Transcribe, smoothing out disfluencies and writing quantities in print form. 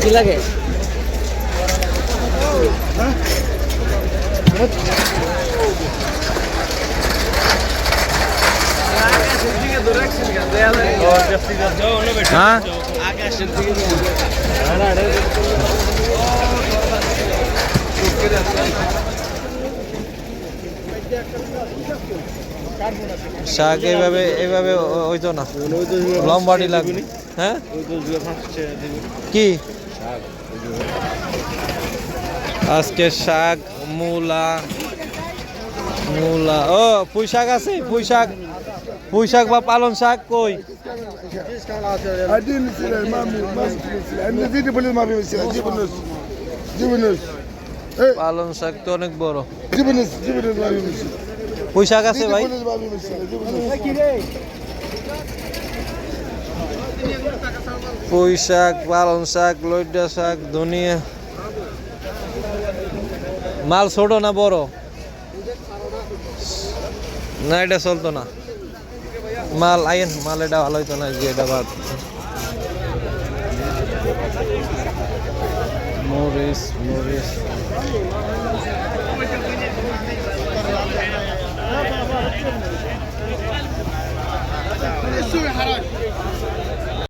কি লাগে হ্যাঁ শাক এইভাবে এইভাবে হইতো না, লম্বাটি লাগবে। হ্যাঁ কি আজকে শাক মূলা মূলা ও পুঁই শাক আছে, পুঁই শাক বা পালন শাক কই? পালন শাক তো অনেক বড়। পুঁই শাক আছে ভাই? পুঁই শাক, পালন শাক, লইডা শাক, ধনিয়া। মাল ছোট না বড়? না এটা চলতো না মাল, আইন মাল এটা ভালো হইতো না, যে এটা বাদ।